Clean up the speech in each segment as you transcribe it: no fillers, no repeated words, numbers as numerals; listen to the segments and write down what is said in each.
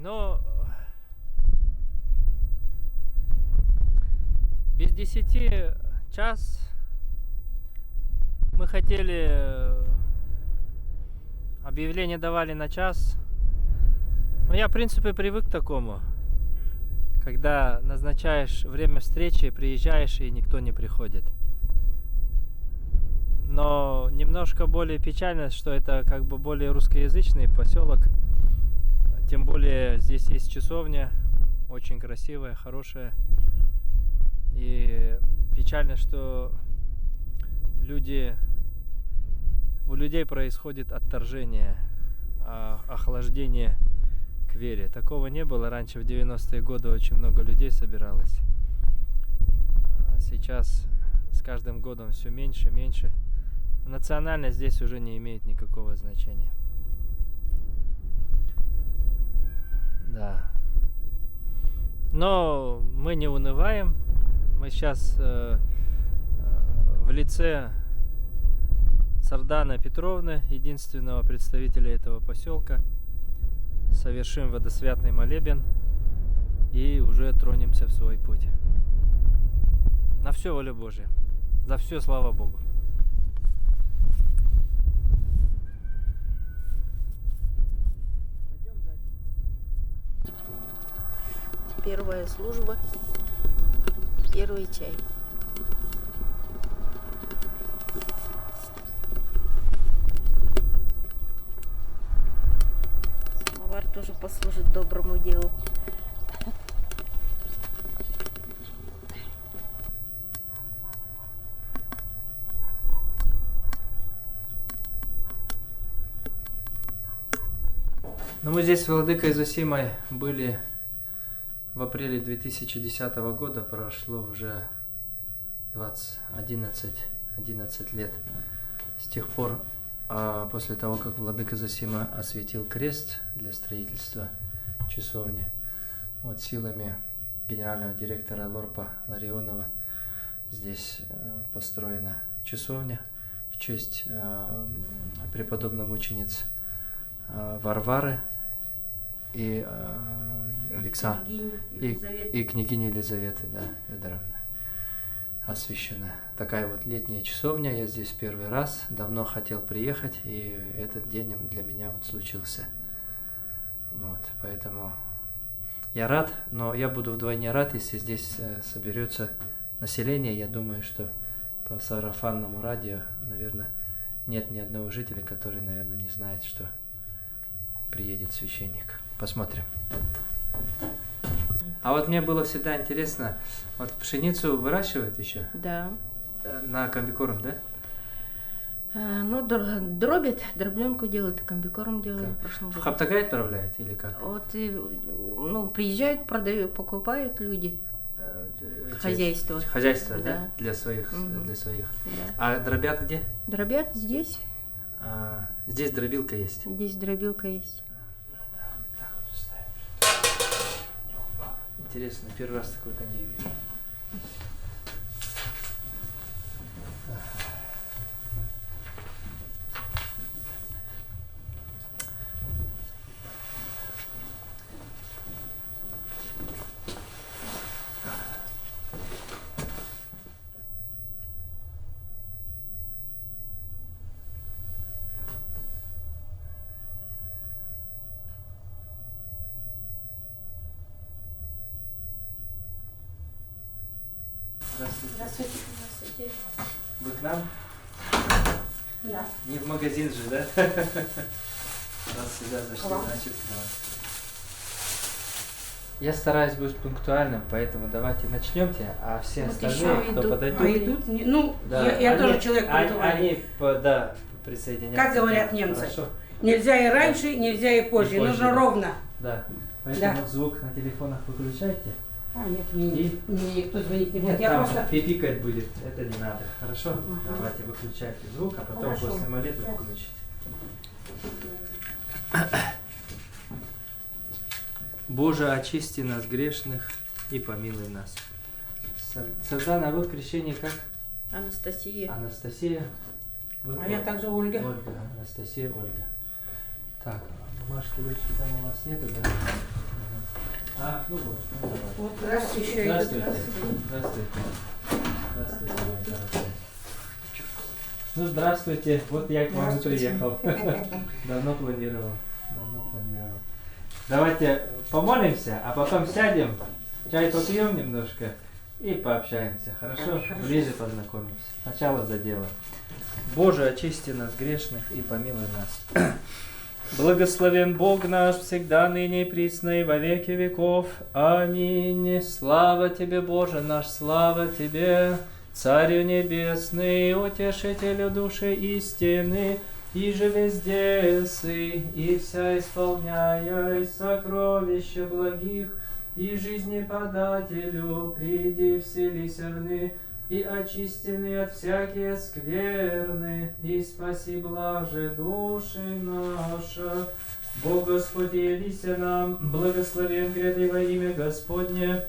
Но без 10 час мы хотели, объявление давали на час. Но я, в принципе, привык к такому. Когда назначаешь время встречи, приезжаешь и никто не приходит. Но немножко более печально, что это как бы более русскоязычный поселок. Тем более здесь есть часовня, очень красивая, хорошая. И печально, что у людей происходит отторжение, охлаждение к вере. Такого не было раньше, в 90-е годы очень много людей собиралось. Сейчас с каждым годом все меньше и меньше. Национальность здесь уже не имеет никакого значения. Да. Но мы не унываем. Мы сейчас в лице Сардана Петровны, единственного представителя этого поселка, совершим водосвятный молебен и уже тронемся в свой путь. На все воля Божия. За все слава Богу. Первая служба, первый чай. Самовар тоже послужит доброму делу. Но мы здесь с владыкой Зосимой были в апреле 2010 года, прошло уже 11 лет с тех пор, после того, как владыка Зосима осветил крест для строительства часовни, вот силами генерального директора Лорпа Ларионова здесь построена часовня в честь преподобной мученицы Варвары и Александра и княгини Елизаветы, да, Федоровны, освящена. Такая вот летняя часовня. Я здесь первый раз, давно хотел приехать, и этот день для меня вот случился. Вот, поэтому я рад, но я буду вдвойне рад, если здесь соберется население. Я думаю, что по сарафанному радио, наверное, нет ни одного жителя, который, наверное, не знает, что приедет священник. Посмотрим. А вот мне было всегда интересно, вот пшеницу выращивают еще? Да. На комбикорм, да? Ну, дробят, дробленку делают, комбикорм делают в прошлом году. В Хаптагай отправляют или как? Вот, ну, приезжают, продают, покупают люди. Хозяйство. Хозяйство, да? Для своих. Да. А дробят где? Дробят здесь. Здесь дробилка есть? Здесь дробилка есть. Интересно, первый раз такой кондей вижу. Здравствуйте. Здравствуйте. Здравствуйте. Вы к нам? Да. Не в магазин же, да? Раз сюда зашли, значит, да. Я стараюсь быть пунктуальным, поэтому давайте начнемте, а все Вот остальные, кто подойдут, идут, ну, да, я они, тоже человек пунктуальный. да, присоединятся. Как говорят немцы, Хорошо. нельзя и раньше, нельзя и позже, нужно да. ровно. Да, поэтому Да. звук на телефонах выключайте. Нет, мне никто звонить не будет. Нет, Я там просто... пипикать будет, это не надо. Хорошо? Давайте выключайте звук, а потом Хорошо. после молитвы включите. Боже, очисти нас грешных и помилуй нас. Сардана, а вы в крещении как? Анастасия. Анастасия. Вы, А я также Ольга. Ольга, Анастасия, Ольга. Так, бумажки, ручки там у вас нету, да? Ну вот. Ну, давай. Вот здравствуйте. Здравствуйте. Здравствуйте. Здравствуйте, мои хорошие. Ну, здравствуйте. Вот я к вам приехал. Давно планировал. Давайте помолимся, а потом сядем, чай попьем немножко и пообщаемся. Хорошо? Ближе познакомимся. Сначала за дело. Боже, очисти нас грешных и помилуй нас. Благословен Бог наш всегда, ныне и присно и во веки веков. Аминь. Слава Тебе, Боже наш, слава Тебе, Царю Небесный, Утешителю души истины, и же везде сы, и вся исполняя, и сокровища благих, и жизни подателю, приди вселися вны, и очистены от всякие скверны, и спаси блаже души наша. Бог Господь, явися нам, благословен гряды во имя Господне,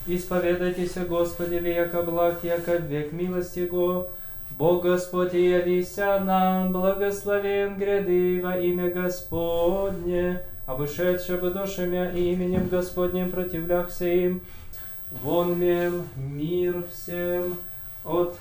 исповедайтесь, Господи, яко благ, яко век милости Его. Бог Господь, явися нам, благословен гряды во имя Господне, обышедше бы душами и именем Господним противляхся им. Вон мем мир всем от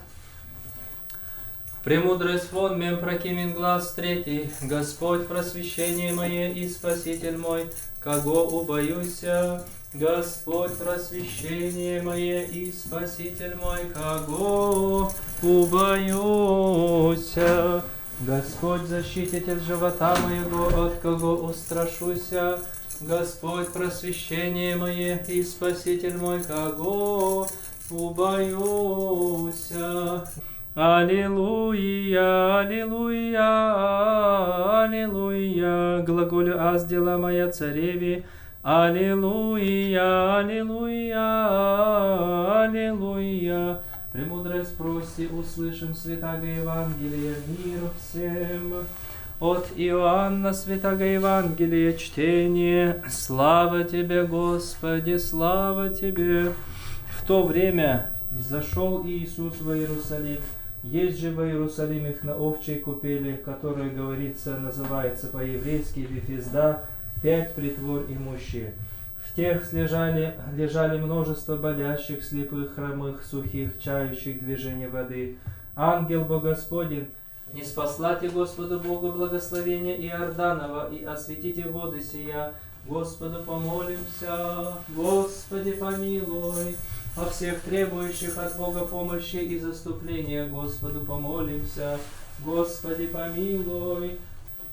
премудрость вон мем прокимен глаз третий. Господь, просвещение мое и Спаситель мой, кого убоюся. Господь, просвещение мое и Спаситель мой, кого убоюся. Господь, защититель живота моего, от кого устрашуся. Господь, просвещение мое и Спаситель мой, кого убоюся. Аллилуйя, аллилуйя, аллилуйя, глаголю аз дела моя цареви. Аллилуйя, аллилуйя, аллилуйя. Премудрость прости, услышим святаго Евангелия миру всем. От Иоанна святаго Евангелия чтение. Слава Тебе, Господи, слава Тебе. В то время взошел Иисус в Иерусалим. Есть же в Иерусалиме на овчей купели, которая, говорится, называется по-еврейски Вифезда, 5 притвор имущие. В тех лежали множество болящих, слепых, хромых, сухих, чающих движение воды. Ангел Богосподин, не спаслати Господу Богу благословения Иорданова, и осветите воды сия. Господу помолимся, Господи помилуй. О всех требующих от Бога помощи и заступления Господу помолимся, Господи помилуй.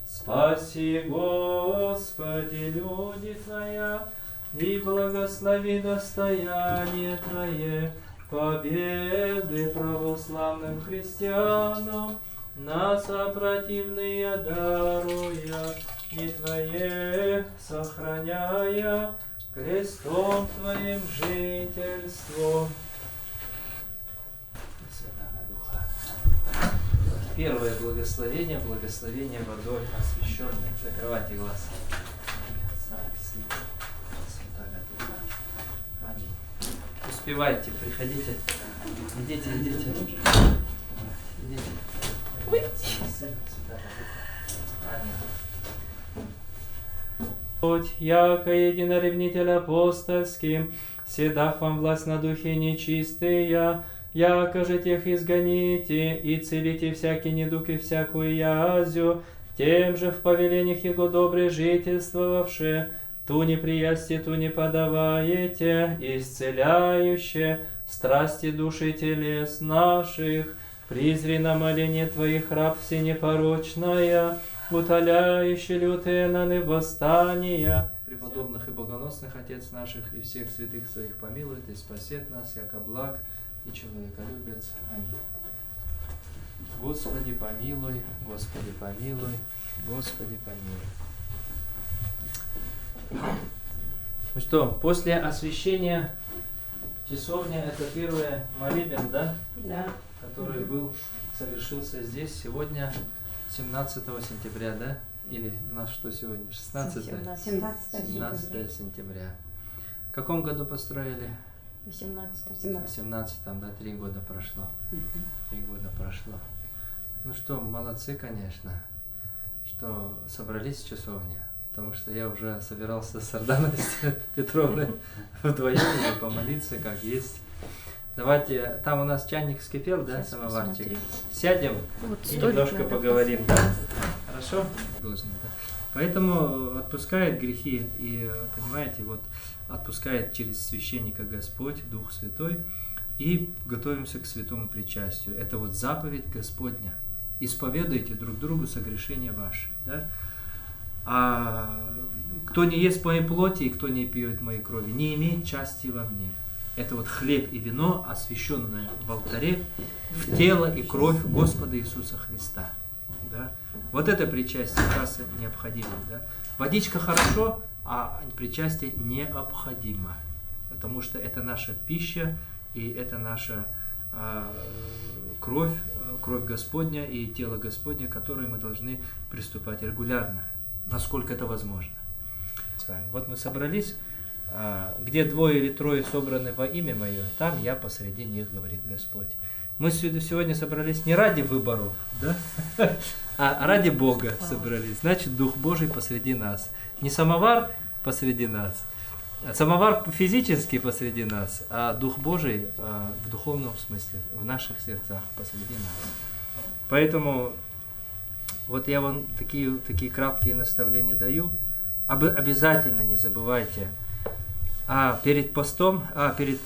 Спаси, Господи, люди Твоя, и благослови достояние Твое, победы православным христианам, нас опротивные даруя, и Твое сохраняя, крестом Твоим жительство. Первое благословение, благословение водой освященной. Закрывайте глаза. Аминь. Успевайте, приходите. Идите. Господь, яко единоревнитель апостольским, седах вам власть на духе нечистые, яко же тех изгоните и целите всякий недуг и всякую язю, тем же в повелениях Его добре жительствовавши, ту неприясти, ту не подаваете, исцеляюще страсти души телес наших, призри на моление Твоих раб всенепорочная, утоляющий лютые наны восстания. Преподобных и богоносных Отец наших и всех святых Своих помилует и спасет нас, яко благ и человеколюбец. Аминь. Господи помилуй, Господи помилуй, Господи помилуй. Ну что, после освящения часовня, это первый молебен, да? Да. Который совершился здесь сегодня, 17 сентября, да? Или у нас что сегодня? 16? 17 сентября. В каком году построили? В 18-м. В 18-м, да, 3 года прошло. 3 года прошло. Ну что, молодцы, конечно, что собрались в часовне. потому что я уже собирался с Арданой Петровной вдвоем уже помолиться, как есть. Давайте, там у нас чайник вскипел, да, самоварчик? Посмотрю. Сядем Вот и столик немножко надо поговорим, да? Хорошо? Должны, да. Поэтому отпускает грехи и, понимаете, вот отпускает через священника Господь, Дух Святой, и готовимся к святому причастию. Это вот заповедь Господня. Исповедуйте друг другу согрешения ваши, да? А кто не ест моей плоти и кто не пьет моей крови, не имеет части во мне. Это вот хлеб и вино, освященное в алтаре, в тело и кровь Господа Иисуса Христа. Да? Вот это причастие как раз необходимо. Да? Водичка хорошо, а причастие необходимо. Потому что это наша пища, и это наша кровь, кровь Господня и тело Господня, к которой мы должны приступать регулярно, насколько это возможно. Вот мы собрались, где двое или трое собраны во имя Мое, там я посреди них, говорит Господь. Мы сегодня собрались не ради выборов, да? А ради Бога собрались. Значит, Дух Божий посреди нас. Не самовар посреди нас, самовар физически посреди нас, а Дух Божий в духовном смысле, в наших сердцах посреди нас. Поэтому вот я вам такие краткие наставления даю. Обязательно не забывайте, перед постом, перед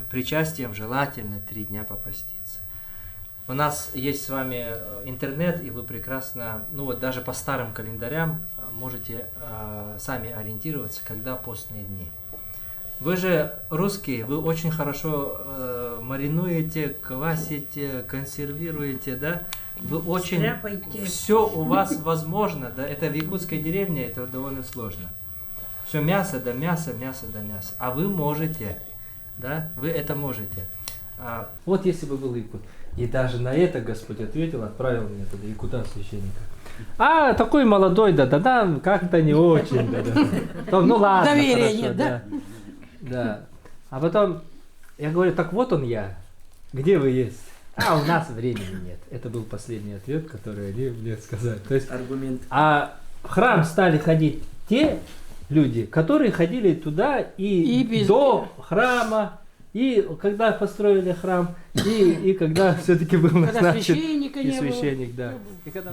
причастием желательно 3 дня попаститься. У нас есть с вами интернет, и вы прекрасно, ну вот даже по старым календарям можете сами ориентироваться, когда постные дни. Вы же русские, вы очень хорошо маринуете, квасите, консервируете, да? Вы очень... Стряпайте. Все у вас возможно, да? Это в якутской деревне, это довольно сложно. Все мясо да мясо, мясо да мясо. А вы можете, да? Вы это можете. Вот если бы был якут. И даже на это Господь ответил, отправил меня туда, якута священника. Такой молодой, да, как-то не очень, да. Ну ладно, Доверия хорошо, нет, да? Да. А потом я говорю, так вот он я. Где вы есть? У нас времени нет. Это был последний ответ, который они мне сказали. То есть, аргумент. А в храм стали ходить те люди, которые ходили туда и до храма, и когда построили храм, и когда все-таки был назначен и священник, да.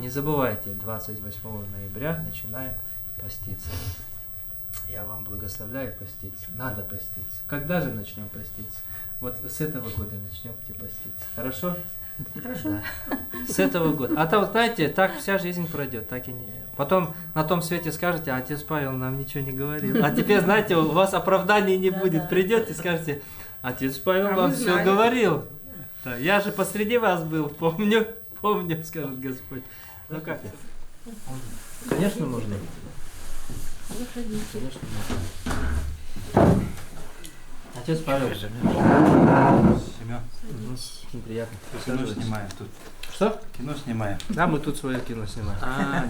Не забывайте, 28 ноября начинаем поститься. Я вам благословляю поститься. Надо поститься. Когда же начнем поститься? Вот с этого года начнемте поститься. Хорошо? Хорошо. Да. С этого года. А то, знаете, так вся жизнь пройдет. Так и не... Потом на том свете скажете, отец Павел нам ничего не говорил. А теперь, знаете, у вас оправданий не будет. Придете и скажете, отец Павел вам все говорил. Да, я же посреди вас был, помню, скажет Господь. Ну как? Конечно, можно. Конечно, можно. Отец Павел. Семен, Очень приятно. кино снимаем тут. Что? Кино снимаем. Да, мы тут свое кино снимаем.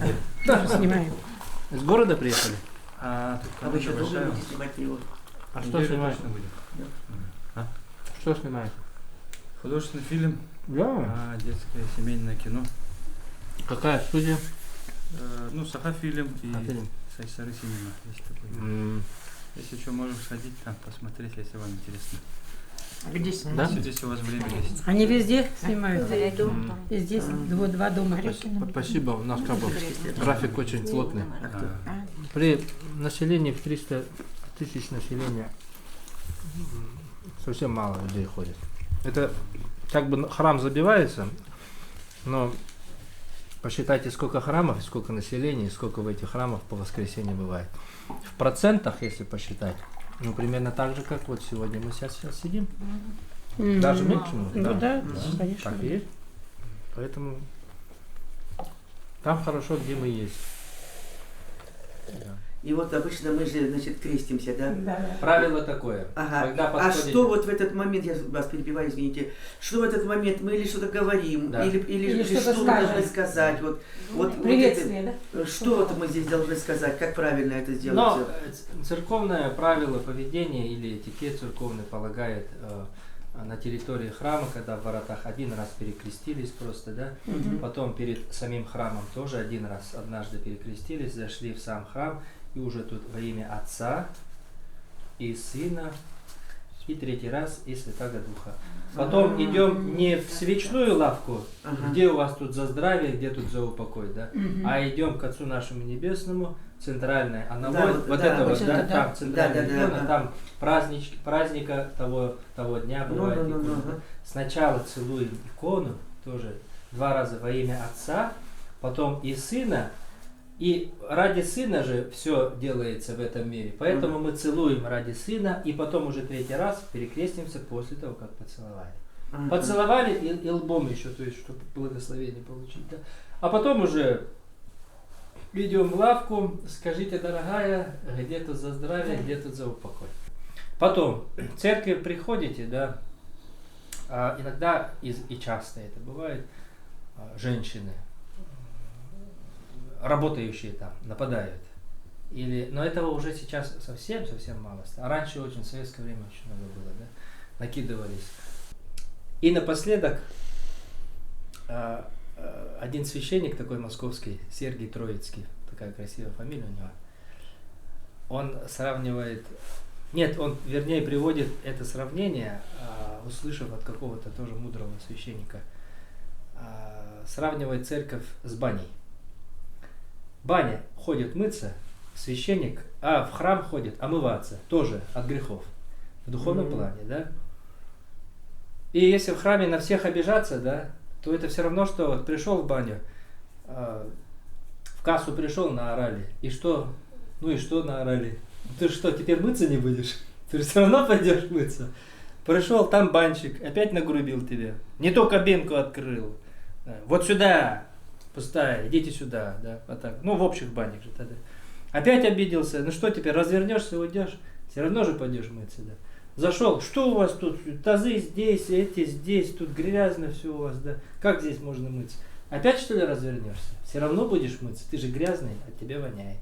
Нет. Тоже снимаем. Из города приехали? Тут вы еще долго большая. будете снимать его? А что Неделю снимаете? точно будет. Что снимаете? Художественный фильм, Да. детское семейное кино. Какая студия? Саха-фильм и Фильм. Сайсары Синема. Есть такой. Если что, можем сходить там, посмотреть, если вам интересно. Где Да? Если у вас время есть. Они везде снимают. И здесь 2 дома. Спасибо, у нас как бы график очень плотный. При населении в 300 тысяч населения совсем мало людей ходит. Это как бы храм забивается, но посчитайте, сколько храмов, сколько населения, сколько в этих храмах по воскресенье бывает. В процентах, если посчитать, примерно так же, как вот сегодня мы сейчас сидим. Даже меньше. Да, конечно. Так и есть. Поэтому там хорошо, где мы есть. Да. И вот обычно мы же, крестимся, да? Да. Правило такое. Ага. Когда А подходите- что вот в этот момент, я вас перебиваю, извините, что в этот момент мы или что-то говорим, Да. или что-то что мы скажем. должны сказать? Вот Приветствие, да? что вот мы здесь должны сказать, как правильно это сделать? Но церковное правило поведения или этикет церковный полагает на территории храма, когда в воротах один раз перекрестились просто, да, потом перед самим храмом тоже один раз однажды перекрестились, зашли в сам храм, и уже тут во имя Отца и Сына, и третий раз и Святаго Духа. Потом идем не в свечную лавку, где у вас тут за здравие, где тут за упокой, да, а идем к Отцу нашему Небесному, центральное, а наводит, вот это вот, да, там центральная икона, там праздника того дня бывает икона. Сначала целуем икону, тоже 2 раза во имя Отца, потом и Сына, и ради Сына же все делается в этом мире, поэтому мы целуем ради Сына, и потом уже 3-й раз перекрестимся после того, как поцеловали. Поцеловали и лбом еще, то есть, чтобы благословение получить, да. А потом уже идем в лавку, скажите, дорогая, где тут за здравие, где тут за упокой. Потом в церковь приходите, да, иногда и часто это бывает, женщины, работающие там, нападают. Но этого уже сейчас совсем мало. А раньше очень, в советское время очень много было, да, накидывались. И напоследок один священник такой московский, Сергий Троицкий, такая красивая фамилия у него, он сравнивает, он вернее приводит это сравнение, услышав от какого-то тоже мудрого священника, сравнивает церковь с баней. Баня ходит мыться, священник, а в храм ходит омываться, тоже от грехов, в духовном плане, да. И если в храме на всех обижаться, да, то это все равно, что вот пришел в баню, в кассу пришел, наорали. И что? Ну и что наорали? Ты что, теперь мыться не будешь? Ты же все равно пойдешь мыться. Пришел, там банщик, опять нагрубил тебя. Не то кабинку открыл. Вот сюда, пустая, идите сюда, да, вот так. Ну, в общих банях же тогда. Опять обиделся. Ну что теперь, развернешься, уйдешь? Все равно же пойдешь мыться, да. Зашел, что у вас тут, тазы здесь, эти здесь, тут грязно все у вас, да. Как здесь можно мыться? Опять что ли развернешься? Все равно будешь мыться, ты же грязный, от тебя воняет.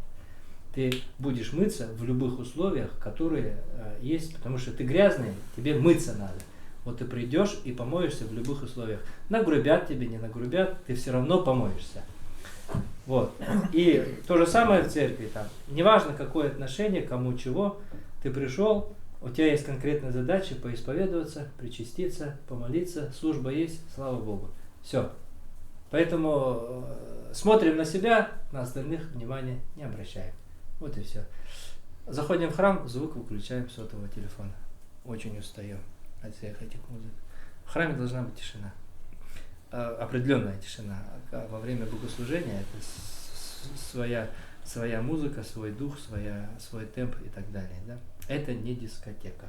Ты будешь мыться в любых условиях, которые есть, потому что ты грязный, тебе мыться надо. Вот ты придешь и помоешься в любых условиях. Нагрубят тебе, не нагрубят, ты все равно помоешься. Вот. И то же самое в церкви там. Неважно, какое отношение, кому чего, ты пришел, у тебя есть конкретная задача поисповедоваться, причаститься, помолиться, служба есть, слава Богу. Все. Поэтому смотрим на себя, на остальных внимания не обращаем. Вот и все. Заходим в храм, звук выключаем сотового телефона. Очень устаем от всех этих музык. В храме должна быть тишина. Определенная тишина. Во время богослужения это своя музыка, свой дух, свой темп и так далее. Да? Это не дискотека.